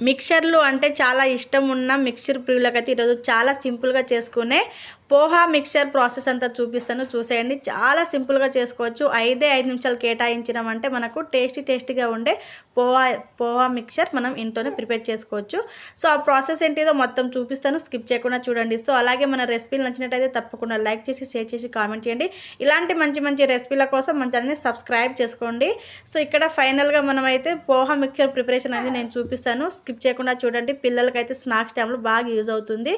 మిక్చర్లు అంటే చాలా ఇష్టం ఉన్న మిక్చర్ ప్రియులకైతే ఈరోజు చాలా సింపుల్గా చేసుకునే పోహా మిక్చర్ ప్రాసెస్ అంతా చూపిస్తాను, చూసేయండి. చాలా సింపుల్గా చేసుకోవచ్చు. 5 నిమిషాలు కేటాయించినామంటే మనకు టేస్టీగా ఉండే పోహా మిక్చర్ మనం ఇంట్లోనే ప్రిపేర్ చేసుకోవచ్చు. సో ఆ ప్రాసెస్ ఏంటిదో మొత్తం చూపిస్తాను, స్కిప్ చేయకుండా చూడండి. సో అలాగే మన రెసిపీలు నచ్చినట్టయితే తప్పకుండా లైక్ చేసి, షేర్ చేసి, కామెంట్ చేయండి. ఇలాంటి మంచి రెసిపీల కోసం మన ఛానల్ని సబ్స్క్రైబ్ చేసుకోండి. సో ఇక్కడ ఫైనల్గా మనమైతే పోహా మిక్చర్ ప్రిపరేషన్ అనేది నేను చూపిస్తాను, స్కిప్ చేయకుండా చూడండి. పిల్లలకైతే స్నాక్స్ టైంలో బాగా యూజ్ అవుతుంది.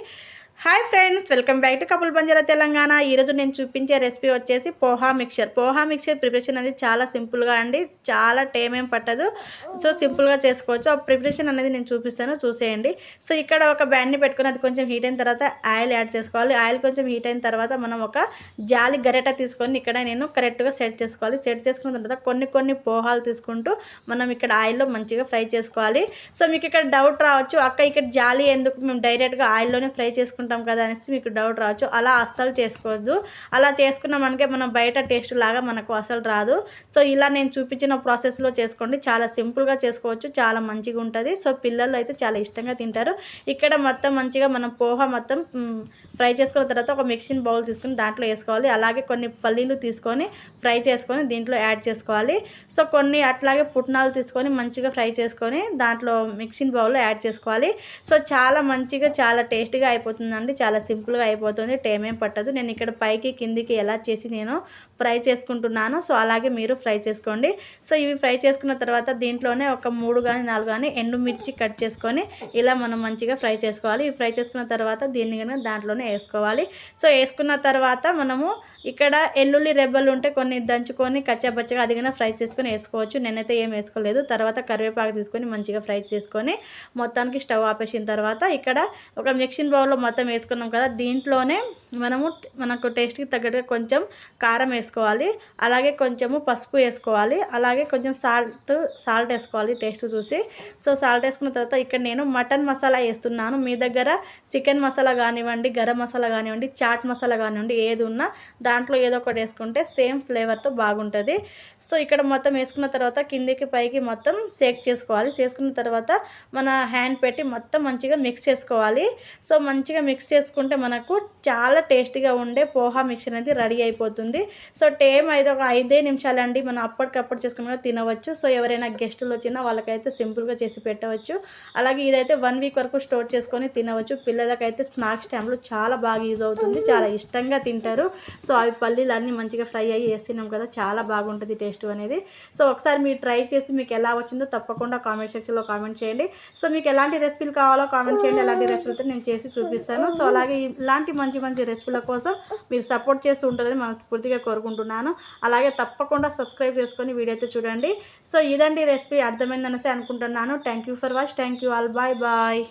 Hi friends, welcome back to couple Banjara Telangana. ఈరోజు నేను చూపించే రెసిపీ వచ్చేసి పోహా మిక్చర్ ప్రిపరేషన్ అనేది చాలా సింపుల్గా అండి, చాలా టైం ఏం పట్టదు. సో సింపుల్గా చేసుకోవచ్చు. ఆ ప్రిపరేషన్ అనేది నేను చూపిస్తాను, చూసేయండి. సో ఇక్కడ ఒక బ్యాండ్ని పెట్టుకుని అది కొంచెం హీట్ అయిన తర్వాత ఆయిల్ యాడ్ చేసుకోవాలి. ఆయిల్ కొంచెం హీట్ అయిన తర్వాత మనం ఒక జాలి గరిట తీసుకొని ఇక్కడ నేను కరెక్ట్గా సెట్ చేసుకోవాలి. సెట్ చేసుకున్న తర్వాత కొన్ని పోహాలు తీసుకుంటూ మనం ఇక్కడ ఆయిల్లో మంచిగా ఫ్రై చేసుకోవాలి. సో మీకు ఇక్కడ డౌట్ రావచ్చు, అక్క ఇక్కడ జాలి ఎందుకు, మేము డైరెక్ట్గా ఆయిల్లోనే ఫ్రై చేసుకుంటాం కదా అనేసి మీకు డౌట్ రావచ్చు. అలా అస్సలు చేసుకోవద్దు. అలా చేసుకున్నామంటే మనం బయట టేస్ట్ లాగా మనకు అసలు రాదు. సో ఇలా నేను చూపించిన ప్రాసెస్లో చేసుకోండి, చాలా సింపుల్గా చేసుకోవచ్చు, చాలా మంచిగా ఉంటుంది. సో పిల్లలు అయితే చాలా ఇష్టంగా తింటారు. ఇక్కడ మొత్తం మంచిగా మనం పోహా మొత్తం ఫ్రై చేసుకున్న తర్వాత ఒక మిక్సింగ్ బౌల్ తీసుకుని దాంట్లో వేసుకోవాలి. అలాగే కొన్ని పల్లీలు తీసుకొని ఫ్రై చేసుకొని దీంట్లో యాడ్ చేసుకోవాలి. సో కొన్ని అట్లాగే పుట్నాలు తీసుకొని మంచిగా ఫ్రై చేసుకొని దాంట్లో మిక్సింగ్ బౌల్లో యాడ్ చేసుకోవాలి. సో చాలా మంచిగా చాలా టేస్టీగా అయిపోతుంది, చాలా సింపుల్గా అయిపోతుంది, టైం ఏం పట్టదు. నేను ఇక్కడ పైకి కిందికి ఎలా చేసి నేను ఫ్రై చేసుకుంటున్నాను. సో అలాగే మీరు ఫ్రై చేసుకోండి. సో ఇవి ఫ్రై చేసుకున్న తర్వాత దీంట్లోనే ఒక 3 కానీ 4 కానీ ఎండుమిర్చి కట్ చేసుకొని ఇలా మనం మంచిగా ఫ్రై చేసుకోవాలి. ఇవి ఫ్రై చేసుకున్న తర్వాత దీన్ని కానీ దాంట్లోనే వేసుకోవాలి. సో వేసుకున్న తర్వాత మనము ఇక్కడ ఎల్లుల్లి రెబ్బలు ఉంటే కొన్ని దంచుకొని కచ్చాబచ్చగా అదిగిన ఫ్రై చేసుకొని వేసుకోవచ్చు. నేనైతే ఏం వేసుకోలేదు. తర్వాత కరివేపాకు తీసుకొని మంచిగా ఫ్రై చేసుకొని మొత్తానికి స్టవ్ ఆపేసిన తర్వాత ఇక్కడ ఒక మిక్సింగ్ బౌల్లో మొత్తం వేసుకున్నాం కదా, దీంట్లోనే మనకు టేస్ట్కి తగ్గట్టుగా కొంచెం కారం వేసుకోవాలి. అలాగే కొంచెము పసుపు వేసుకోవాలి. అలాగే కొంచెం సాల్ట్ వేసుకోవాలి టేస్ట్ చూసి. సో సాల్ట్ వేసుకున్న తర్వాత ఇక్కడ నేను మటన్ మసాలా వేస్తున్నాను. మీ దగ్గర చికెన్ మసాలా కానివ్వండి, గరం మసాలా కానివ్వండి, చాట్ మసాలా కానివ్వండి, ఏది ఉన్నా దాంట్లో ఏదో ఒకటి వేసుకుంటే సేమ్ ఫ్లేవర్తో బాగుంటుంది. సో ఇక్కడ మొత్తం వేసుకున్న తర్వాత కిందికి పైకి మొత్తం షేక్ చేసుకోవాలి. చేసుకున్న తర్వాత మన హ్యాండ్ పెట్టి మొత్తం మంచిగా మిక్స్ చేసుకోవాలి. సో మంచిగా మిక్స్ చేసుకుంటే మనకు చాలా టేస్టీగా ఉండే పోహా మిక్చర్ అనేది రెడీ అయిపోతుంది. సో టైం అయితే ఒక 5 నిమిషాలండి, మనం అప్పటికప్పుడు చేసుకుని తినవచ్చు. సో ఎవరైనా గెస్టులు వచ్చినా వాళ్ళకైతే సింపుల్గా చేసి పెట్టవచ్చు. అలాగే ఇదైతే 1 వీక్ వరకు స్టోర్ చేసుకొని తినవచ్చు. పిల్లలకైతే స్నాక్స్ టైంలో చాలా బాగా యూజ్ అవుతుంది, చాలా ఇష్టంగా తింటారు. సో అవి పల్లీలు అన్నీ మంచిగా ఫ్రై అయ్యి వేస్తున్నాం కదా, చాలా బాగుంటుంది టేస్ట్ అనేది. సో ఒకసారి మీరు ట్రై చేసి మీకు ఎలా వచ్చిందో తప్పకుండా కామెంట్ సెక్షన్లో కామెంట్ చేయండి. సో మీకు ఎలాంటి రెసిపీలు కావాలో కామెంట్ చేయండి, ఎలాంటి రెసిపీలతో నేను చేసి చూపిస్తాను. సో అలాగే ఇలాంటి మంచి రెసిపీల కోసం మీరు సపోర్ట్ చేస్తూ ఉంటుందని మనస్ఫూర్తిగా కోరుకుంటున్నాను. అలాగే తప్పకుండా సబ్స్క్రైబ్ చేసుకొని వీడియో అయితే చూడండి. సో ఇదండి రెసిపీ, అర్థమైందనేసి అనుకుంటున్నాను. Thank you for watch, thank you all, bye bye.